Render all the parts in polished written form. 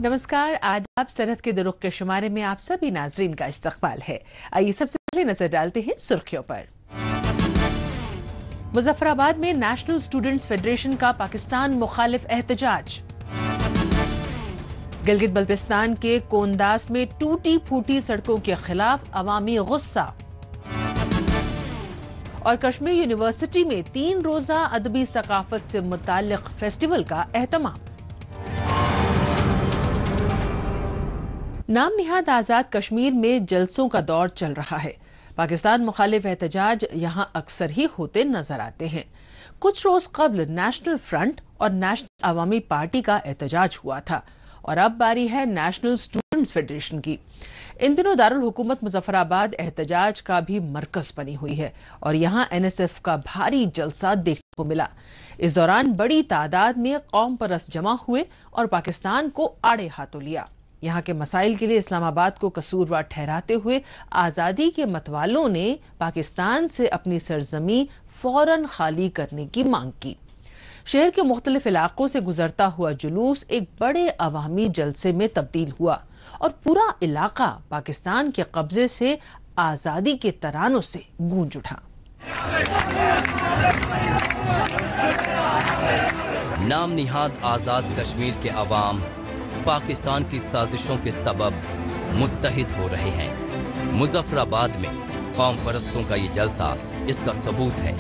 नमस्कार, आदाब। सनत के दुरुख के शुमारे में आप सभी नाजरीन का इस्तकबाल है। आइए सबसे पहले नजर डालते हैं सुर्खियों पर। मुजफ्फराबाद में नेशनल स्टूडेंट्स फेडरेशन का पाकिस्तान मुखालिफ एहतजाज। गिलगित बल्तिस्तान के कोंदास में टूटी फूटी सड़कों के खिलाफ अवामी गुस्सा। और कश्मीर यूनिवर्सिटी में 3 रोजा अदबी सकाफत से मुताल्लिक फेस्टिवल का एहतमाम। नाम निहाद आजाद कश्मीर में जलसों का दौर चल रहा है। पाकिस्तान मुखालिफ एहतजाज यहां अक्सर ही होते नजर आते हैं। कुछ रोज कबल नेशनल फ्रंट और नेशनल अवामी पार्टी का एहतजाज हुआ था और अब बारी है नेशनल स्टूडेंट्स फेडरेशन की। इन दिनों दारुल हुकूमत मुजफ्फराबाद एहतजाज का भी मरकज बनी हुई है और यहां एनएसएफ का भारी जलसा देखने को मिला। इस दौरान बड़ी तादाद में कौम परस्त जमा हुए और पाकिस्तान को आड़े हाथों लिया। यहां के मसाइल के लिए इस्लामाबाद को कसूरवार ठहराते हुए आजादी के मतवालों ने पाकिस्तान से अपनी सरजमी फौरन खाली करने की मांग की। शहर के मुख्तलिफ इलाकों से गुजरता हुआ जुलूस एक बड़े अवामी जलसे में तब्दील हुआ और पूरा इलाका पाकिस्तान के कब्जे से आजादी के तरानों से गूंज उठा। नाम निहाद आजाद कश्मीर के अवाम पाकिस्तान की साजिशों के सबब मुत्तहिद हो रहे हैं। मुजफ्फराबाद में कौम परस्तों का ये जलसा इसका सबूत है,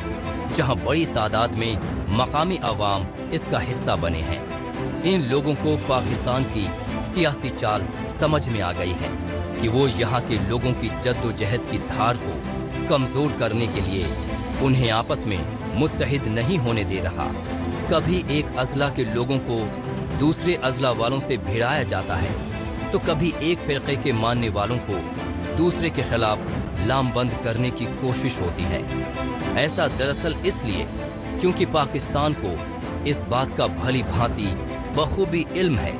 जहां बड़ी तादाद में मकामी अवाम इसका हिस्सा बने हैं। इन लोगों को पाकिस्तान की सियासी चाल समझ में आ गई है कि वो यहाँ के लोगों की जद्दोजहद की धार को कमजोर करने के लिए उन्हें आपस में मुत्तहिद नहीं होने दे रहा। कभी एक अजला के लोगों को दूसरे अजला वालों से भिड़ाया जाता है तो कभी एक फिरके के मानने वालों को दूसरे के खिलाफ लामबंद करने की कोशिश होती है। ऐसा दरअसल इसलिए क्योंकि पाकिस्तान को इस बात का भली भांति बखूबी इल्म है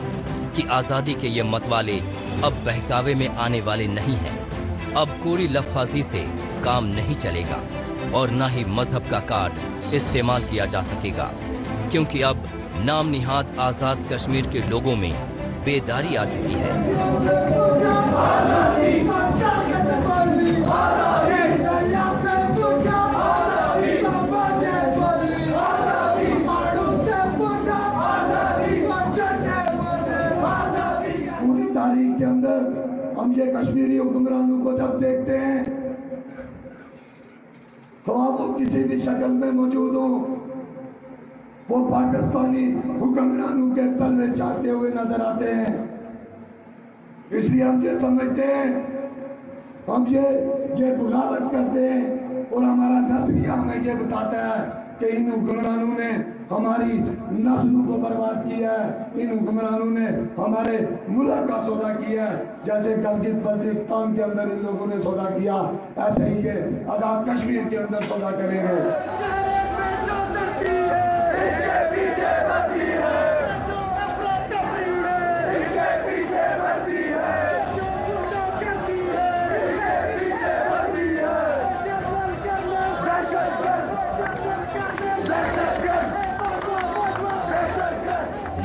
कि आजादी के ये मतवाले अब बहकावे में आने वाले नहीं हैं। अब कोरी लफ्ज़ी से काम नहीं चलेगा और न ही मजहब का कार्ड इस्तेमाल किया जा सकेगा, क्योंकि अब नाम निहाद आजाद कश्मीर के लोगों में बेदारी आ चुकी है। पूरी तारीख के अंदर हम ये कश्मीरी हुक्मरानों को जब देखते हैं, वो किसी भी शक्ल में मौजूद हो, वो पाकिस्तानी हुक्मरानों के तलवे चाटते हुए नजर आते हैं। इसलिए हम ये समझते हैं, हम ये बुगावत करते हैं और हमारा नजरिया हमें ये बताता है कि इन हुक्मरानों ने हमारी नस्ल को बर्बाद किया है, इन हुक्मरानों ने हमारे मुल्क का सौदा किया है। जैसे गिलगित बल्तिस्तान के अंदर इन लोगों ने सौदा किया, ऐसे ही ये आजाद कश्मीर के अंदर सौदा करेंगे।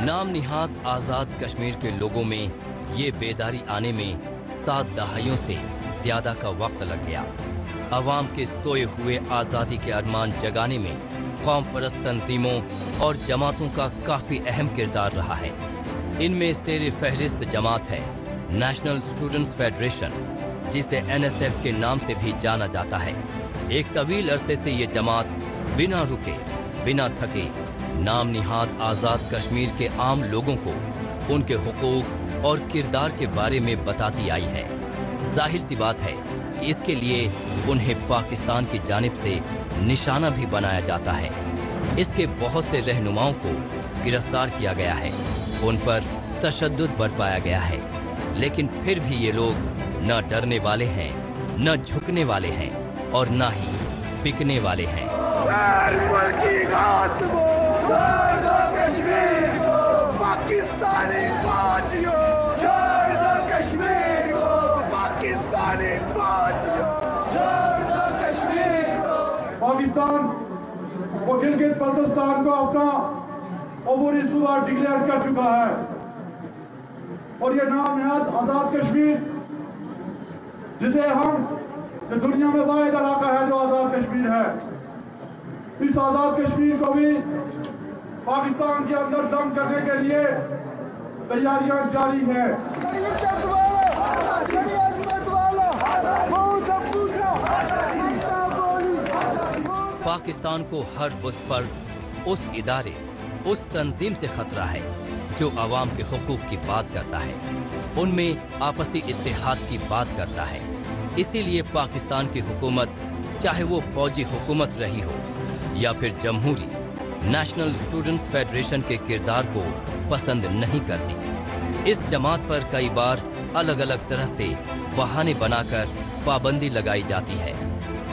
नाम निहाद आजाद कश्मीर के लोगों में ये बेदारी आने में 7 दहाइयों से ज्यादा का वक्त लग गया। अवाम के सोए हुए आजादी के अरमान जगाने में कौम परस्त तंजीमों और जमातों का काफी अहम किरदार रहा है। इनमें सेर फहरिस्त जमात है नेशनल स्टूडेंट्स फेडरेशन, जिसे एनएसएफ के नाम से भी जाना जाता है। एक तवील अरसे से ये जमात बिना रुके बिना थके नाम निहाद आजाद कश्मीर के आम लोगों को उनके हुकूक और किरदार के बारे में बताती आई है। जाहिर सी बात है कि इसके लिए उन्हें पाकिस्तान की जानिब से निशाना भी बनाया जाता है। इसके बहुत से रहनुमाओं को गिरफ्तार किया गया है, उन पर तशद्दुद बरपाया गया है, लेकिन फिर भी ये लोग न डरने वाले हैं, न झुकने वाले हैं और न ही बिकने वाले हैं। पाकिस्तानी बाजियों, छोड़ दो कश्मीर को, पाकिस्तानी बाजियों, छोड़ दो कश्मीर को। पाकिस्तान वो गिलगित बल्तिस्तान को अपना अबूरी सूबा डिक्लेयर कर चुका है। اور یہ نام نہاد آزاد کشمیر، جسے ہم دنیا میں واحد علاقہ ہے جو آزاد کشمیر ہے، اس آزاد کشمیر کو بھی پاکستان کے اندر دم کرنے کے لیے تیاریاں جاری ہیں۔ پاکستان کو ہر اس فرد، اس ادارے، اس تنظیم سے خطرہ ہے جو عوام کے حقوق کی بات کرتا ہے، ان میں آپسی اتحاد کی بات کرتا ہے۔ اسی لیے پاکستان کی حکومت، چاہے وہ فوجی حکومت رہی ہو یا پھر جمہوری، نیشنل اسٹوڈنٹس فیڈریشن کے کردار کو پسند نہیں کرتی۔ اس جماعت پر کئی بار الگ الگ طرح سے بہانے بنا کر پابندی لگائی جاتی ہے،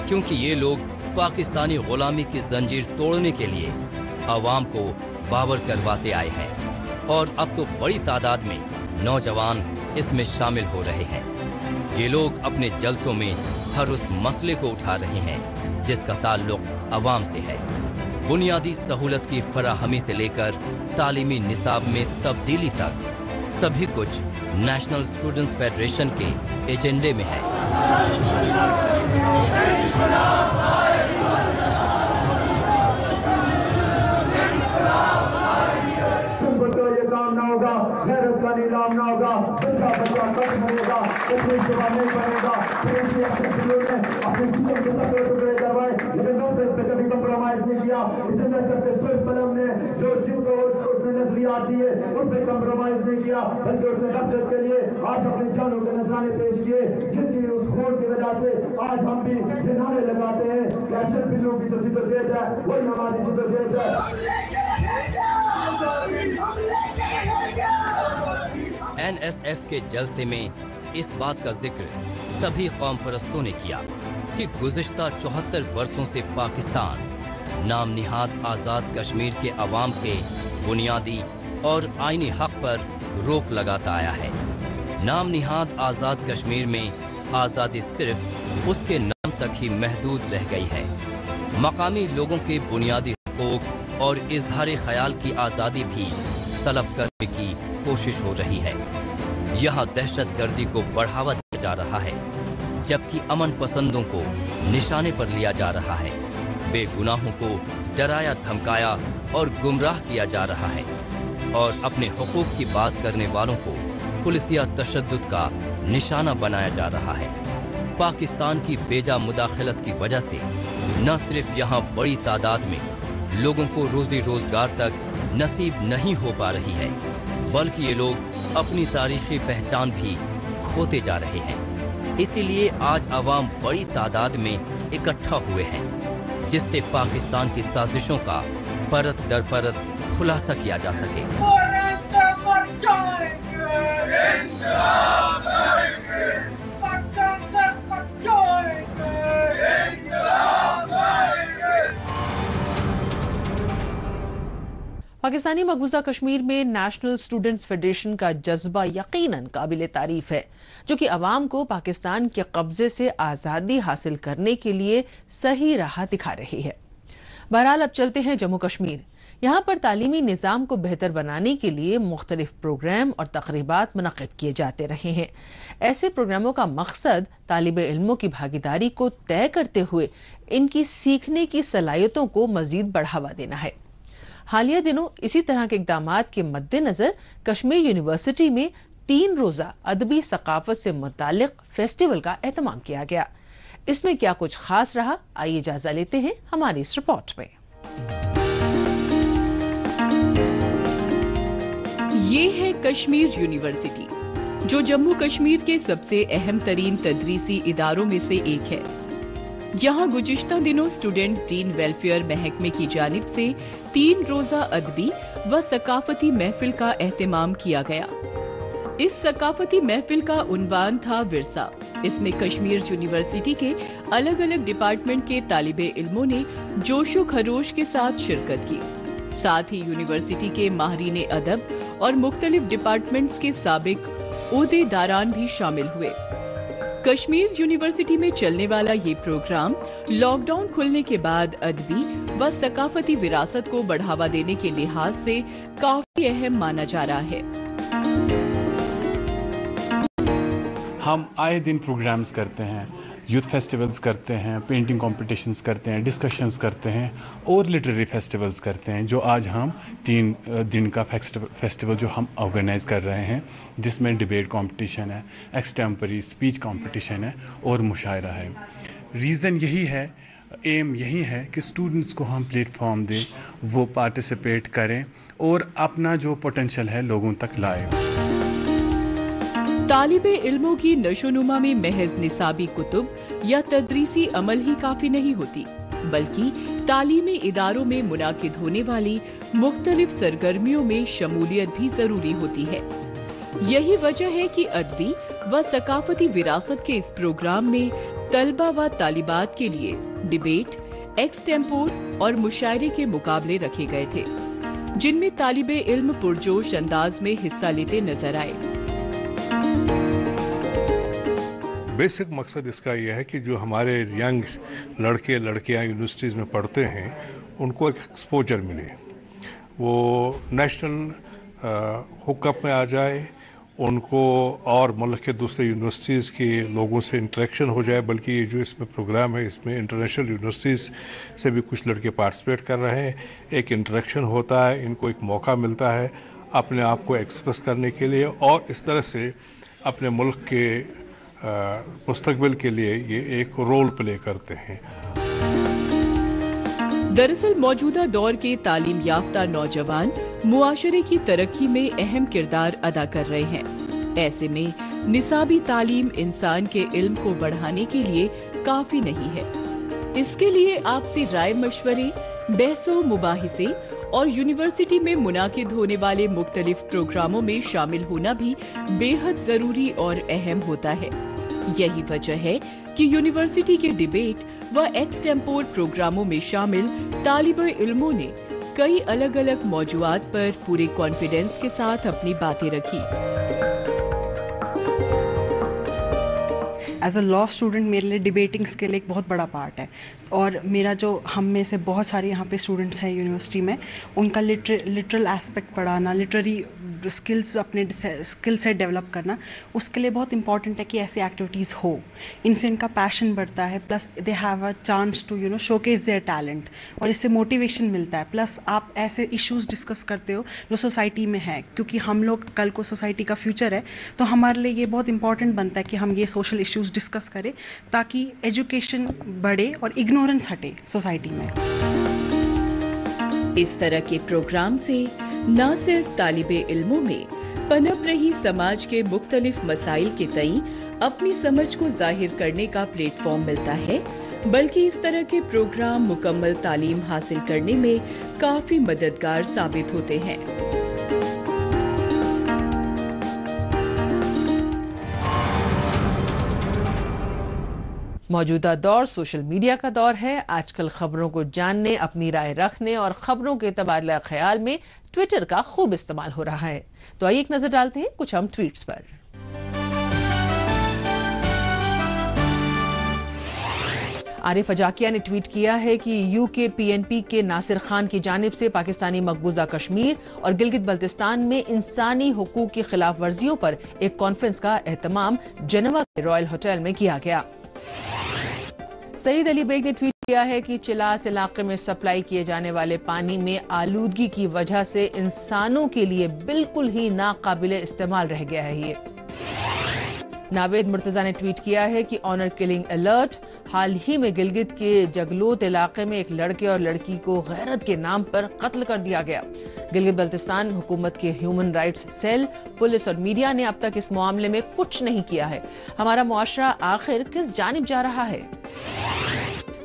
کیونکہ یہ لوگ پاکستانی غلامی کی زنجیر توڑنے کے لیے عوام کو باور کرواتے آئے ہیں، اور اب تو بڑی تعداد میں نوجوان اس میں شامل ہو رہے ہیں۔ یہ لوگ اپنے جلسوں میں ہر اس مسئلے کو اٹھا رہے ہیں جس کا تعلق عوام سے ہے۔ بنیادی سہولت کی فراہمی سے لے کر تعلیمی نصاب میں تبدیلی تک سبھی کچھ نیشنل اسٹوڈنٹس فیڈریشن کے ایجنڈے میں ہے۔ یہ کام نہ ہوگا، غیرت کا نظام نہ ہوگا، بچہ ختم ہوگا، نہیں بنے گا، اپنے جسم کے سب ٹکڑے کروائے، لیکن پہ کبھی کمپرومائز نہیں کیا۔ اسے میں سب کے صرف قلم نے جو جس کو اس میں نظریات دیے اس پہ کمپرومائز نہیں کیا، بلکہ اس نے نفرت کے لیے آج اپنی جانوں کے نذرانے پیش کیے، جس کی اس خون کی وجہ سے آج ہم بھی یہ نعرے لگاتے ہیں کہ اشرف بلو کی جو جدوجہد ہے وہی ہماری جدوجہد ہے۔ این ایس ایف کے جلسے میں اس بات کا ذکر سبھی قوم پرستوں نے کیا کہ گزشتہ 74 برسوں سے پاکستان نام نہاد آزاد کشمیر کے عوام کے بنیادی اور آئینی حق پر روک لگاتا آیا ہے۔ نام نہاد آزاد کشمیر میں آزادی صرف اس کے نام تک ہی محدود رہ گئی ہے۔ مقامی لوگوں کے بنیادی حقوق اور اظہار خیال کی آزادی بھی طلب کرنے کی کوشش ہو رہی ہے۔ یہاں دہشت گردی کو بڑھاوا دیا جا رہا ہے، جبکہ امن پسندوں کو نشانے پر لیا جا رہا ہے۔ بے گناہوں کو ڈرایا دھمکایا اور گمراہ کیا جا رہا ہے، اور اپنے حقوق کی بات کرنے والوں کو پولیسیا تشدد کا نشانہ بنایا جا رہا ہے۔ پاکستان کی بیجا مداخلت کی وجہ سے نہ صرف یہاں بڑی تعداد میں لوگوں کو روزی روزگار تک نصیب نہیں ہو پا رہی ہے، بلکہ یہ لوگ اپنی تاریخی پہچان بھی کھوتے جا رہے ہیں۔ اسی لیے آج عوام بڑی تعداد میں اکٹھا ہوئے ہیں، جس سے پاکستان کی سازشوں کا پرت در پرت خلاصہ کیا جا سکے۔ پاکستانی مقبوضہ کشمیر میں نیشنل اسٹوڈنٹس فیڈریشن کا جذبہ یقیناً قابل تعریف ہے، جو کہ عوام کو پاکستان کے قبضے سے آزادی حاصل کرنے کے لیے صحیح راہ دکھا رہی ہے۔ بہرحال اب چلتے ہیں جموں کشمیر۔ یہاں پر تعلیمی نظام کو بہتر بنانے کے لیے مختلف پروگرام اور تقریبات منعقد کیے جاتے رہے ہیں۔ ایسے پروگراموں کا مقصد طالب علموں کی بھاگیداری کو طے کرتے ہوئے ان کی سیکھنے کی صلاحیتوں کو مزید بڑھاوا دینا ہے۔ حالیہ دنوں اسی طرح کے اقدامات کے مد نظر کشمیر یونیورسٹی میں 3 روزہ ادبی ثقافت سے متعلق فیسٹیول کا اہتمام کیا گیا۔ اس میں کیا کچھ خاص رہا، آئیے جائزہ لیتے ہیں ہماری اس رپورٹ میں۔ یہ ہے کشمیر یونیورسٹی، جو جموں کشمیر کے سب سے اہم ترین تدریسی اداروں میں سے ایک ہے۔ یہاں گزشتہ دنوں اسٹوڈنٹ ڈین ویلفیئر محکمے کی جانب سے 3 روزہ ادبی و ثقافتی محفل کا اہتمام کیا گیا۔ اس ثقافتی محفل کا عنوان تھا ورثہ۔ اس میں کشمیر یونیورسٹی کے الگ الگ ڈپارٹمنٹ کے طالب علموں نے جوش و خروش کے ساتھ شرکت کی۔ ساتھ ہی یونیورسٹی کے ماہرین ادب اور مختلف ڈپارٹمنٹس کے سابق عہدے داران بھی شامل ہوئے۔ کشمیر یونیورسٹی میں چلنے والا یہ پروگرام لاک ڈاؤن کھلنے کے بعد ادبی و ثقافتی وراثت کو بڑھاوا دینے کے لحاظ سے کافی اہم مانا جا رہا ہے۔ हम आए दिन प्रोग्राम्स करते हैं, यूथ फेस्टिवल्स करते हैं, पेंटिंग कॉम्पिटिशन्स करते हैं, डिस्कशंस करते हैं और लिटरेरी फेस्टिवल्स करते हैं, जो आज हम 3 दिन का फेस्टिवल जो हम ऑर्गेनाइज कर रहे हैं, जिसमें डिबेट कंपटीशन है, एक्सटेम्परी स्पीच कंपटीशन है और मुशायरा है। रीज़न यही है, एम यही है कि स्टूडेंट्स को हम प्लेटफॉर्म दें, वो पार्टिसिपेट करें और अपना जो पोटेंशियल है लोगों तक लाएं। तालिबे इल्मों की नशोनुमा में महज निसाबी कुतुब या तदरीसी अमल ही काफी नहीं होती, बल्कि तालीमी इदारों में मुनाकिद होने वाली मुख्तलिफ सरगर्मियों में शमूलियत भी जरूरी होती है। यही वजह है कि अदबी व सकाफती विरासत के इस प्रोग्राम में तलबा व तालिबात के लिए डिबेट, एक्सटेम्पोर और मुशायरे के मुकाबले रखे गए थे, जिनमें तालिबे इल्म पुरजोश अंदाज में हिस्सा लेते नजर आए। बेसिक मकसद इसका यह है कि जो हमारे यंग लड़के लड़कियां यूनिवर्सिटीज़ में पढ़ते हैं उनको एक एक्सपोजर मिले, वो नेशनल हुकअप में आ जाए, उनको और मुल्क के दूसरे यूनिवर्सिटीज़ के लोगों से इंटरेक्शन हो जाए। बल्कि ये जो इसमें प्रोग्राम है इसमें इंटरनेशनल यूनिवर्सिटीज़ से भी कुछ लड़के पार्टिसिपेट कर रहे हैं, एक इंटरेक्शन होता है, इनको एक मौका मिलता है अपने आप को एक्सप्रेस करने के लिए और इस तरह से अपने मुल्क के मुस्तकबिल के लिए ये एक रोल प्ले करते हैं। दरअसल मौजूदा दौर के तालीम याफ्ता नौजवान मुआशरे की तरक्की में अहम किरदार अदा कर रहे हैं। ऐसे में निसाबी तालीम इंसान के इल्म को बढ़ाने के लिए काफी नहीं है। इसके लिए आपसी राय मशवरे, बहसो मुबाहिसे और यूनिवर्सिटी में मुनाकिद होने वाले मुख्तलिफ प्रोग्रामों में शामिल होना भी बेहद जरूरी और अहम होता है। यही वजह है कि यूनिवर्सिटी के डिबेट व एक्सटेम्पोर प्रोग्रामों में शामिल तालिबे इल्मों ने कई अलग अलग मौजुआत पर पूरे कॉन्फिडेंस के साथ अपनी बातें रखी। एज अ लॉ स्टूडेंट मेरे लिए डिबेटिंग स्किल एक बहुत बड़ा पार्ट है और मेरा जो हम में से बहुत सारे यहाँ पे स्टूडेंट्स हैं यूनिवर्सिटी में, उनका लिटरल एस्पेक्ट पढ़ाना, लिटरेरी स्किल्स अपने स्किल सेट डेवलप करना, उसके लिए बहुत इंपॉर्टेंट है कि ऐसी एक्टिविटीज़ हो। इनसे इनका पैशन बढ़ता है, plus they have a chance to showcase their talent और इससे मोटिवेशन मिलता है। प्लस आप ऐसे इश्यूज डिस्कस करते हो जो सोसाइटी में है, क्योंकि हम लोग कल को सोसाइटी का फ्यूचर है, तो हमारे लिए ये बहुत इंपॉर्टेंट बनता है कि हम ये सोशल इश्यूज डिस्कस करें ताकि एजुकेशन बढ़े और इग्नोरेंस हटे सोसाइटी में। इस तरह के प्रोग्राम से न सिर्फ तालिबे इल्मों में पनप रही समाज के मुख्तलिफ मसाइल के तई अपनी समझ को जाहिर करने का प्लेटफॉर्म मिलता है, बल्कि इस तरह के प्रोग्राम मुकम्मल तालीम हासिल करने में काफी मददगार साबित होते हैं। मौजूदा दौर सोशल मीडिया का दौर है। आजकल खबरों को जानने, अपनी राय रखने और खबरों के तबादला ख्याल में ट्विटर का खूब इस्तेमाल हो रहा है। तो आइए एक नजर डालते हैं कुछ अहम ट्वीट्स पर। आरिफ अजाकिया ने ट्वीट किया है कि यूके पीएनपी के नासिर खान की जानिब से पाकिस्तानी मकबूजा कश्मीर और गिलगित बल्तिस्तान में इंसानी हुकूक की खिलाफ वर्जियों पर एक कॉन्फ्रेंस का एहतमाम जेनेवा के रॉयल होटल में किया गया। सईद अली बेग ने ट्वीट किया है कि चिलास इलाके में सप्लाई किए जाने वाले पानी में आलूदगी की वजह से इंसानों के लिए बिल्कुल ही नाकाबिले इस्तेमाल रह गया है। ये नावेद मुर्तजा ने ट्वीट किया है कि ऑनर किलिंग अलर्ट। हाल ही में गिलगित के जगलोत इलाके में एक लड़के और लड़की को गैरत के नाम पर कत्ल कर दिया गया। गिलगित बल्तिस्तान हुकूमत के ह्यूमन राइट्स सेल, पुलिस और मीडिया ने अब तक इस मामले में कुछ नहीं किया है। हमारा मुआशरा आखिर किस जानिब जा रहा है?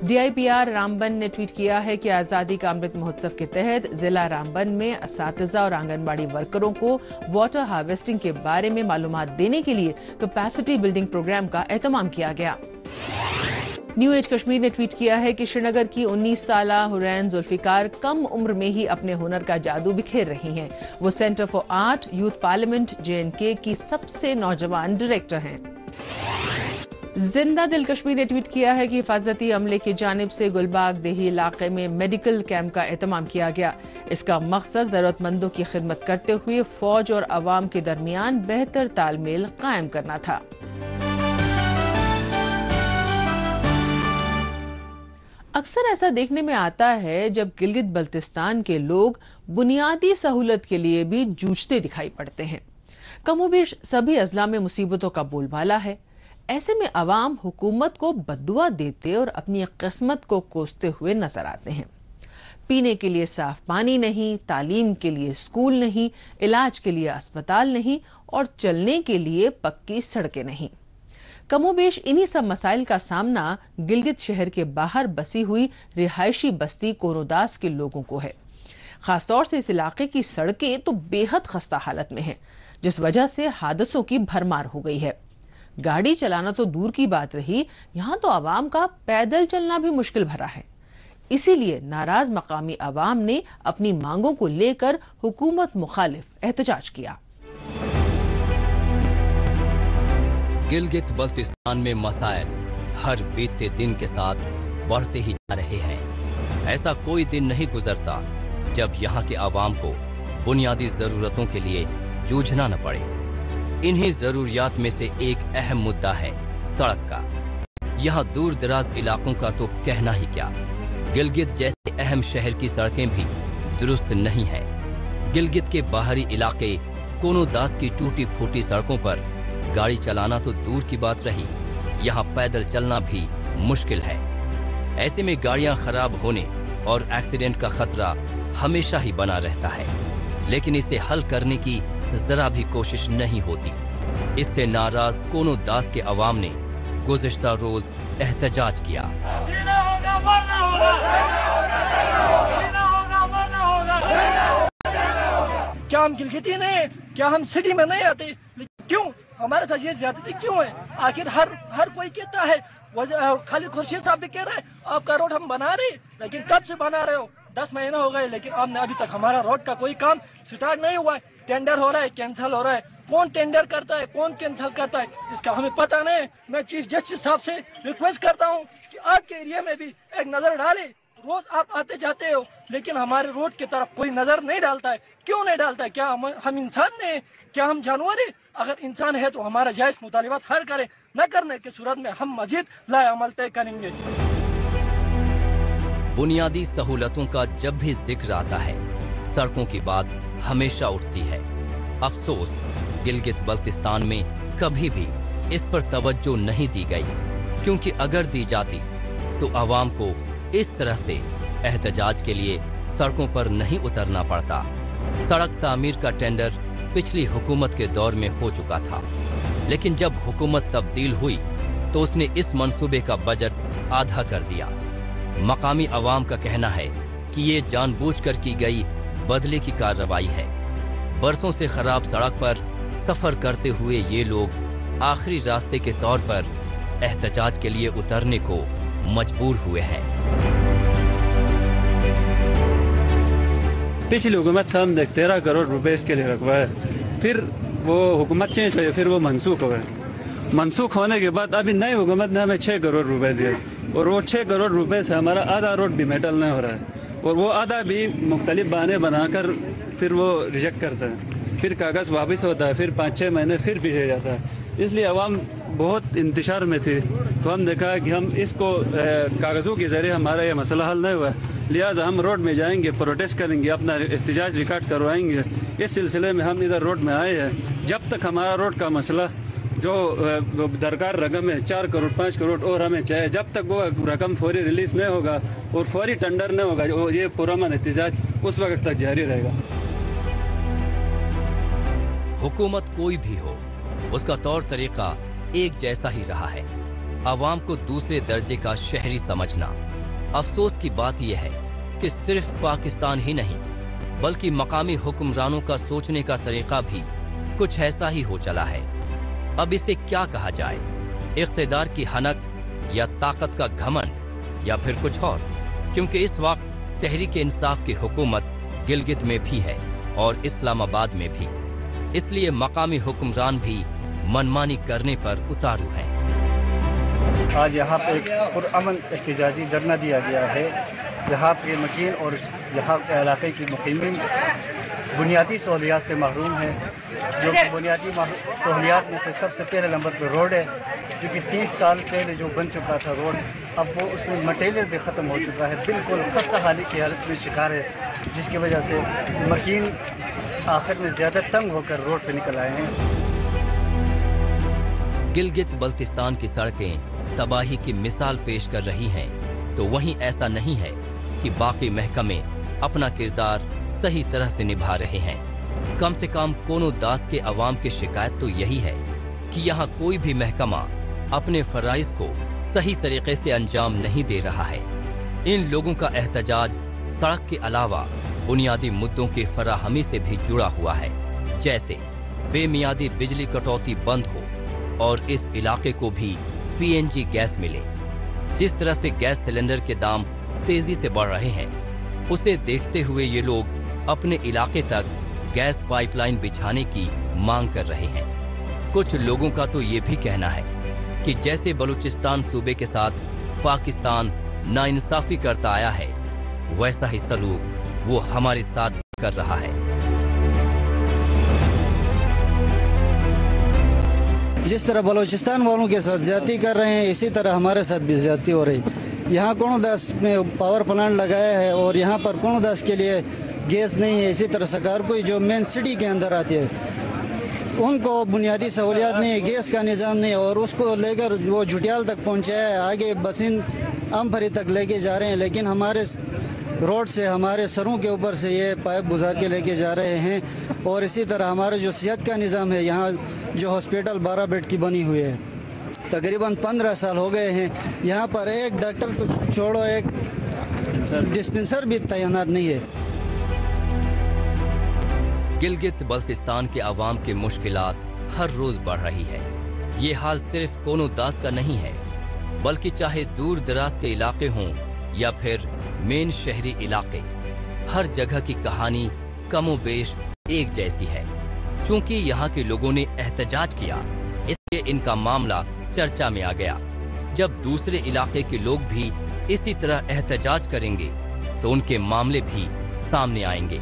DIPR रामबन ने ट्वीट किया है कि आजादी का अमृत महोत्सव के तहत जिला रामबन में असातिज़ा और आंगनबाड़ी वर्करों को वाटर हार्वेस्टिंग के बारे में मालूमात देने के लिए कैपेसिटी बिल्डिंग प्रोग्राम का एहतमाम किया गया। न्यू एज कश्मीर ने ट्वीट किया है कि श्रीनगर की 19 साला हुरैन जुल्फिकार कम उम्र में ही अपने हुनर का जादू बिखेर रही हैं। वो centre for art youth parliament JNK की सबसे नौजवान डायरेक्टर हैं। जिंदा दिल कश्मीर ने ट्वीट किया है कि हिफाजती अमले की जानिब से गुलबाग देही इलाके में मेडिकल कैंप का एहतमाम किया गया। इसका मकसद जरूरतमंदों की खिदमत करते हुए फौज और अवाम के दरमियान बेहतर तालमेल कायम करना था। अक्सर ऐसा देखने में आता है जब गिलगित बल्तिस्तान के लोग बुनियादी सहूलत के लिए भी जूझते दिखाई पड़ते हैं। कमोबेश सभी अजला में मुसीबतों का बोलबाला है। ऐसे में अवाम हुकूमत को बद्दुआ देते और अपनी किस्मत को कोसते हुए नजर आते हैं। पीने के लिए साफ पानी नहीं, तालीम के लिए स्कूल नहीं, इलाज के लिए अस्पताल नहीं और चलने के लिए पक्की सड़कें नहीं। कमोबेश इन्हीं सब मसाइल का सामना गिलगित शहर के बाहर बसी हुई रिहायशी बस्ती कोरोदास के लोगों को है। खासतौर से इस इलाके की सड़कें तो बेहद खस्ता हालत में हैं, जिस वजह से हादसों की भरमार हो गई है। गाड़ी चलाना तो दूर की बात रही, यहां तो आवाम का पैदल चलना भी मुश्किल भरा है। इसीलिए नाराज मकामी आवाम ने अपनी मांगों को लेकर हुकूमत मुखालिफ एहतजाज किया। गिलगित बल्तिस्तान में मसाइल हर बीतते दिन के साथ बढ़ते ही जा रहे हैं। ऐसा कोई दिन नहीं गुजरता जब यहाँ के आवाम को बुनियादी जरूरतों के लिए जूझना न पड़े। इन्हीं जरूरियात में से एक अहम मुद्दा है सड़क का। यहाँ दूर दराज इलाकों का तो कहना ही क्या, गिलगित जैसे अहम शहर की सड़कें भी दुरुस्त नहीं है। गिलगित के बाहरी इलाके कोरोदास की टूटी फूटी सड़कों पर गाड़ी चलाना तो दूर की बात रही, यहाँ पैदल चलना भी मुश्किल है। ऐसे में गाड़ियां खराब होने और एक्सीडेंट का खतरा हमेशा ही बना रहता है, लेकिन इसे हल करने की जरा भी कोशिश नहीं होती। इससे नाराज कोरोदास के अवाम ने गुज़िश्ता रोज एहतजाज किया। क्या हम गिलगिती नहीं है? क्या हम सिटी में नहीं आते? क्यों हमारे साथ ये ज्यादती क्यों है? आखिर हर कोई कहता है, खालिद खुर्शीद साहब भी कह रहे हैं आपका रोड हम बना रहे, लेकिन कब से बना रहे हो? 10 महीने हो गए, लेकिन आपने अभी तक हमारा रोड का कोई काम स्टार्ट नहीं हुआ है। टेंडर हो रहा है, कैंसिल हो रहा है। कौन टेंडर करता है, कौन कैंसिल करता है, इसका हमें पता नहीं। मैं चीफ जस्टिस साहब से रिक्वेस्ट करता हूँ कि आपके एरिया में भी एक नजर डाले। रोज आप आते जाते हो, लेकिन हमारे रोड की तरफ कोई नजर नहीं डालता है। क्यों नहीं डालता है? क्या हम इंसान नहीं है? क्या हम जानवर है? अगर इंसान है तो हमारा जायज मुतालिबात हल करें, न करने की सूरत में हम मजीद लाए अमल तय करेंगे। बुनियादी सहूलतों का जब भी जिक्र आता है, सड़कों की बात हमेशा उठती है। अफसोस गिलगित बल्तिस्तान में कभी भी इस पर तवज्जो नहीं दी गई, क्योंकि अगर दी जाती तो आवाम को इस तरह से एहतजाज के लिए सड़कों पर नहीं उतरना पड़ता। सड़क तामीर का टेंडर पिछली हुकूमत के दौर में हो चुका था, लेकिन जब हुकूमत तब्दील हुई तो उसने इस मंसूबे का बजट आधा कर दिया। मकामी अवाम का कहना है कि ये जानबूझकर की गई बदले की कार्रवाई है। बरसों से खराब सड़क पर सफर करते हुए ये लोग आखिरी रास्ते के तौर पर एहतजाज के लिए उतरने को मजबूर हुए हैं। पिछली हुकूमत से हमने 13 करोड़ रुपए इसके लिए रखवाए, फिर वो हुकूमत चेंज हुई, फिर वो मनसूख हुए। मनसूख होने के बाद अभी नई हुकूमत ने हमें 6 करोड़ रुपए दिए, और वो 6 करोड़ रुपए से हमारा आधा रोड भी मेटल नहीं हो रहा है, और वो आधा भी मुख्तलिफ बहाने बनाकर फिर वो रिजेक्ट करता है, फिर कागज वापस होता है, फिर 5-6 महीने फिर पीछे जाता है। इसलिए अवाम बहुत इंतशार में थी, तो हमने कहा कि हम इसको कागजों के जरिए हमारा ये मसला हल नहीं हुआ, लिहाजा हम रोड में जाएंगे, प्रोटेस्ट करेंगे, अपना एहतजाज रिकॉर्ड करवाएंगे। इस सिलसिले में हम इधर रोड में आए हैं। जब तक हमारा रोड का मसला जो दरकार रकम है 4 करोड़ 5 करोड़ और हमें चाहिए, जब तक वो रकम फौरी रिलीज नहीं होगा और फौरी टेंडर नहीं होगा, ये पुरअमन एहतजाज उस वक्त तक जारी रहेगा। हुकूमत कोई भी हो, उसका तौर तरीका एक जैसा ही रहा है, अवाम को दूसरे दर्जे का शहरी समझना। अफसोस की बात यह है कि सिर्फ पाकिस्तान ही नहीं, बल्कि मकामी हुक्मरानों का सोचने का तरीका भी कुछ ऐसा ही हो चला है। अब इसे क्या कहा जाए, इख्तिदार की हनक या ताकत का घमंड या फिर कुछ और? क्योंकि इस वक्त तहरीक इंसाफ की हुकूमत गिलगित में भी है और इस्लामाबाद में भी, इसलिए मकामी हुक्मरान भी मनमानी करने पर उतारू हैं। आज यहाँ पे एक पुरअमन एहतजाजी धरना दिया गया है। यहाँ के मकीन और यहाँ के इलाके की मुकीमीन बुनियादी सहूलियात से महरूम है, जो कि बुनियादी सहूलियात में से सबसे पहले नंबर पर रोड है, जो कि 30 साल पहले जो बन चुका था रोड, अब वो उसमें मटेरियल भी ख़त्म हो चुका है, बिल्कुल खस्ता हाली की हालत में शिकार है, जिसकी वजह से मकीन आखिर में ज़्यादा तंग होकर रोड पर निकल आए हैं। गिलगित बल्तिस्तान की सड़कें तबाही की मिसाल पेश कर रही हैं, तो वहीं ऐसा नहीं है कि बाकी महकमे अपना किरदार सही तरह से निभा रहे हैं। कम से कम कोनो दास के अवाम की शिकायत तो यही है कि यहाँ कोई भी महकमा अपने फराइज को सही तरीके से अंजाम नहीं दे रहा है। इन लोगों का एहतजाज सड़क के अलावा बुनियादी मुद्दों की फराहमी से भी जुड़ा हुआ है, जैसे बेमियादी बिजली कटौती बंद हो और इस इलाके को भी पीएनजी गैस मिले। जिस तरह से गैस सिलेंडर के दाम तेजी से बढ़ रहे हैं, उसे देखते हुए ये लोग अपने इलाके तक गैस पाइपलाइन बिछाने की मांग कर रहे हैं। कुछ लोगों का तो ये भी कहना है कि जैसे बलूचिस्तान सूबे के साथ पाकिस्तान नाइंसाफी करता आया है, वैसा ही सलूक वो हमारे साथ कर रहा है। जिस तरह बलूचिस्तान वालों के साथ ज्यादती कर रहे हैं, इसी तरह हमारे साथ भी ज्यादती हो रही है। यहाँ कोणोदास में पावर प्लांट लगाया है और यहाँ पर कोणोदास के लिए गैस नहीं है। इसी तरह सकारपुई जो मेन सिटी के अंदर आती है, उनको बुनियादी सहूलियात नहीं है, गैस का निज़ाम नहीं है, और उसको लेकर वो झुटियाल तक पहुँचाया है, आगे बसिन अमफरी तक लेके जा रहे हैं, लेकिन हमारे रोड से हमारे सरों के ऊपर से ये पाइप गुजार के लेके जा रहे हैं। और इसी तरह हमारे जो सेहत का निज़ाम है, यहाँ जो हॉस्पिटल 12 बेड की बनी हुई है, तकरीबन 15 साल हो गए हैं, यहाँ पर एक डॉक्टर को छोड़ो एक डिस्पेंसर भी तैनात नहीं है। गिलगित बल्तिस्तान के अवाम की मुश्किलात हर रोज बढ़ रही है। ये हाल सिर्फ कोनो दास का नहीं है, बल्कि चाहे दूर दराज के इलाके हों या फिर मेन शहरी इलाके, हर जगह की कहानी कमोबेश एक जैसी है। क्योंकि यहाँ के लोगों ने एहतजाज किया, इसलिए इनका मामला चर्चा में आ गया। जब दूसरे इलाके के लोग भी इसी तरह एहतजाज करेंगे, तो उनके मामले भी सामने आएंगे।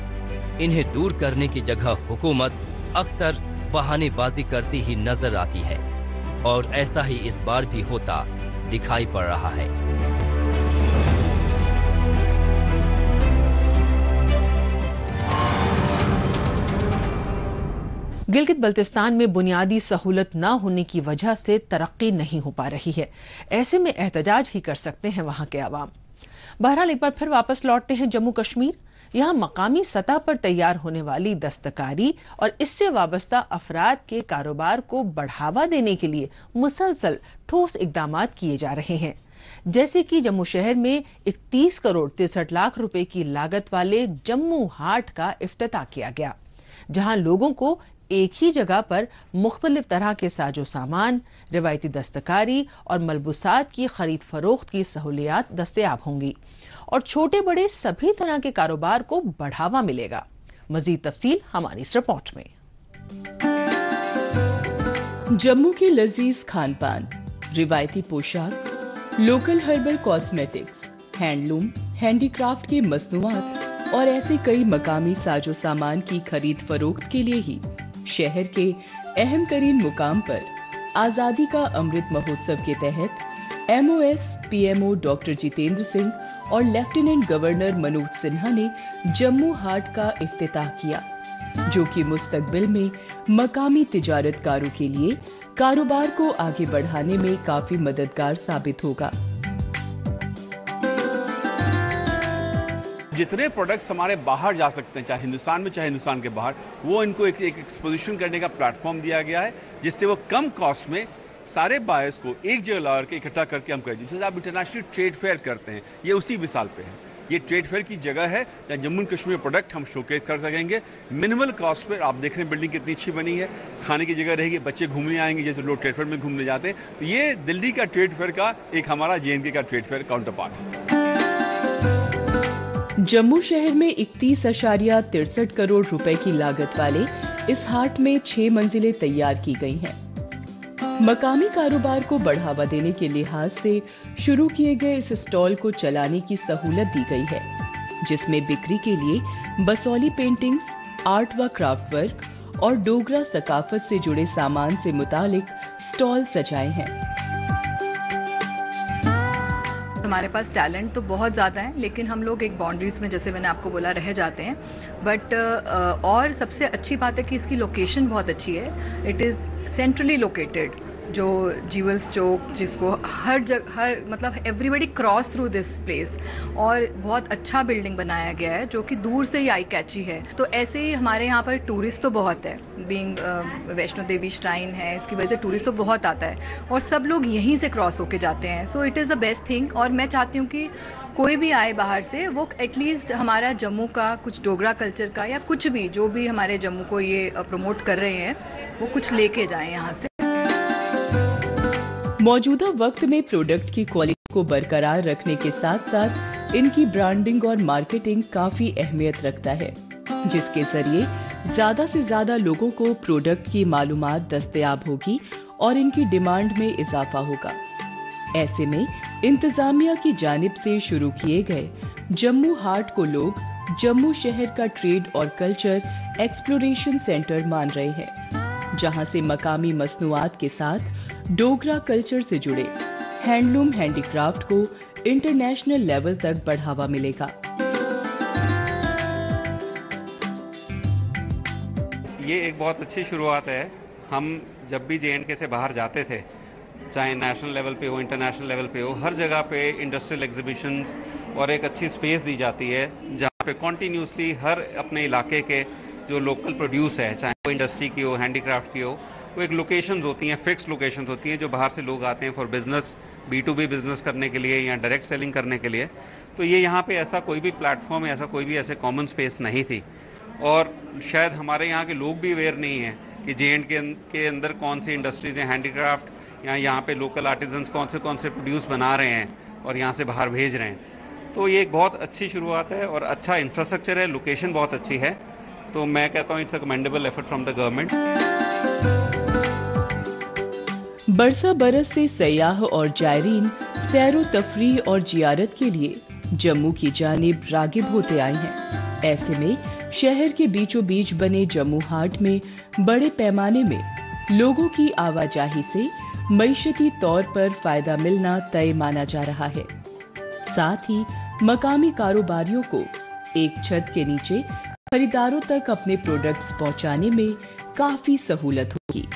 इन्हें दूर करने की जगह हुकूमत अक्सर बहानेबाजी करती ही नजर आती है, और ऐसा ही इस बार भी होता दिखाई पड़ रहा है। गिलगित बल्तिस्तान में बुनियादी सहूलत न होने की वजह से तरक्की नहीं हो पा रही है। ऐसे में एहतजाज ही कर सकते हैं वहां के अवाम। बहरहाल एक बार फिर वापस लौटते हैं जम्मू कश्मीर। यहाँ मकामी सतह पर तैयार होने वाली दस्तकारी और इससे वाबस्ता अफराद के कारोबार को बढ़ावा देने के लिए मुसलसल ठोस इकदाम किए जा रहे हैं, जैसे कि जम्मू शहर में 31 करोड़ 63 लाख रुपए की लागत वाले जम्मू हाट का इफ्तिताह किया गया, जहां लोगों को एक ही जगह पर मुख्तलिफ तरह के साजो सामान, रिवायती दस्तकारी और मलबूसात की खरीद फरोख्त की सहूलियात दस्तयाब होंगी और छोटे बड़े सभी तरह के कारोबार को बढ़ावा मिलेगा। मजीद तफसील हमारी इस रिपोर्ट में। जम्मू के लजीज खान पान, रिवायती पोशाक, local herbal cosmetics, handloom, handicraft के मसनूआत और ऐसे कई मकामी साजो सामान की खरीद फरोख्त के लिए ही शहर के अहम तरीन मुकाम पर आजादी का अमृत महोत्सव के तहत MOS PMO doctor Jitendra Singh और लेफ्टिनेंट गवर्नर मनोज सिन्हा ने जम्मू हाट का इफ्तिताह किया, जो कि मुस्तकबिल में मकामी तिजारतकारों के लिए कारोबार को आगे बढ़ाने में काफी मददगार साबित होगा। जितने प्रोडक्ट्स हमारे बाहर जा सकते हैं, चाहे हिंदुस्तान में चाहे हिंदुस्तान के बाहर, वो इनको एक एक्सपोजिशन करने का प्लेटफॉर्म दिया गया है, जिससे वो कम कॉस्ट में सारे बायर्स को एक जगह ला करके इकट्ठा करके हम करें। जैसे आप इंटरनेशनल ट्रेड फेयर करते हैं, ये उसी मिसाल पे है। ये ट्रेड फेयर की जगह है जहाँ जम्मू कश्मीर प्रोडक्ट हम शोकेस कर सकेंगे मिनिमल कॉस्ट पर। आप देख रहे हैं बिल्डिंग कितनी अच्छी बनी है, खाने की जगह रहेगी, बच्चे घूमने आएंगे जैसे लोग ट्रेड फेयर में घूमने जाते हैं। तो ये दिल्ली का ट्रेड फेयर का एक हमारा JNK का trade fair counter part. Jammu शहर में 31.63 करोड़ रुपए की लागत वाले इस हाट में 6 मंजिलें तैयार की गई हैं। मकामी कारोबार को बढ़ावा देने के लिहाज से शुरू किए गए इस स्टॉल को चलाने की सहूलत दी गई है, जिसमें बिक्री के लिए बसौली पेंटिंग्स, आर्ट व क्राफ्ट वर्क और डोगरा सकाफत से जुड़े सामान से मुतालिक स्टॉल सजाए हैं। हमारे पास टैलेंट तो बहुत ज़्यादा है, लेकिन हम लोग एक बाउंड्रीज में, जैसे मैंने आपको बोला, रह जाते हैं। बट और सबसे अच्छी बात है कि इसकी लोकेशन बहुत अच्छी है। इट इज़ सेंट्रली लोकेटेड, जो ज्वेल्स चौक, जिसको हर जगह मतलब everybody cross through this place, और बहुत अच्छा बिल्डिंग बनाया गया है जो कि दूर से ही आई कैची है। तो ऐसे ही हमारे यहाँ पर टूरिस्ट तो बहुत है, बीइंग वैष्णो देवी श्राइन है, इसकी वजह से टूरिस्ट तो बहुत आता है और सब लोग यहीं से क्रॉस होके जाते हैं। So it is the best thing. और मैं चाहती हूँ कि कोई भी आए बाहर से, वो एटलीस्ट हमारा जम्मू का कुछ डोगरा कल्चर का या कुछ भी जो भी हमारे जम्मू को ये प्रमोट कर रहे हैं, वो कुछ लेके जाएं यहाँ से। मौजूदा वक्त में प्रोडक्ट की क्वालिटी को बरकरार रखने के साथ साथ इनकी ब्रांडिंग और मार्केटिंग काफी अहमियत रखता है, जिसके जरिए ज्यादा से ज्यादा लोगों को प्रोडक्ट की मालूमात दस्तयाब होगी और इनकी डिमांड में इजाफा होगा। ऐसे में इंतजामिया की जानिब से शुरू किए गए जम्मू हाट को लोग जम्मू शहर का ट्रेड और कल्चर एक्सप्लोरेशन सेंटर मान रहे हैं, जहां से मकामी मसनूआत के साथ डोगरा कल्चर से जुड़े हैंडलूम हैंडीक्राफ्ट को इंटरनेशनल लेवल तक बढ़ावा मिलेगा। ये एक बहुत अच्छी शुरुआत है। हम जब भी J&K से बाहर जाते थे, चाहे नेशनल लेवल पे हो, इंटरनेशनल लेवल पे हो, हर जगह पे इंडस्ट्रियल एग्जीबिशंस और एक अच्छी स्पेस दी जाती है जहाँ पे कॉन्टीन्यूसली हर अपने इलाके के जो लोकल प्रोड्यूस है, चाहे वो इंडस्ट्री की हो, हैंडीक्राफ्ट की हो, वो एक लोकेशंस होती हैं, फिक्स लोकेशंस होती हैं जो बाहर से लोग आते हैं फॉर बिजनेस, B2B बिजनेस करने के लिए या डायरेक्ट सेलिंग करने के लिए। तो ये यहाँ पे ऐसा कोई भी प्लेटफॉर्म, ऐसा कोई भी ऐसे कॉमन स्पेस नहीं थी, और शायद हमारे यहाँ के लोग भी अवेयर नहीं हैं कि J&K के अंदर कौन सी इंडस्ट्रीज हैं, हैंडीक्राफ्ट या यहाँ पे लोकल आर्टिजन्स कौन से प्रोड्यूस बना रहे हैं और यहाँ से बाहर भेज रहे हैं। तो ये एक बहुत अच्छी शुरुआत है और अच्छा इंफ्रास्ट्रक्चर है, लोकेशन बहुत अच्छी है। तो मैं कहता हूँ it's a commendable effort from the government. बरसा बरस से सयाह और जायरीन सैरो तफरीह और जियारत के लिए जम्मू की जानिब रागिब होते आए हैं। ऐसे में शहर के बीचों बीच बने जम्मू हाट में बड़े पैमाने में लोगों की आवाजाही से मईशती तौर पर फायदा मिलना तय माना जा रहा है। साथ ही मकामी कारोबारियों को एक छत के नीचे खरीदारों तक अपने प्रोडक्ट्स पहुंचाने में काफी सहूलत होगी।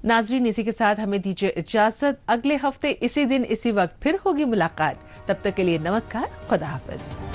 नाजरीन, इसी के साथ हमें दीजिए इजाजत। अगले हफ्ते इसी दिन इसी वक्त फिर होगी मुलाकात। तब तक के लिए नमस्कार, खुदा हाफिज।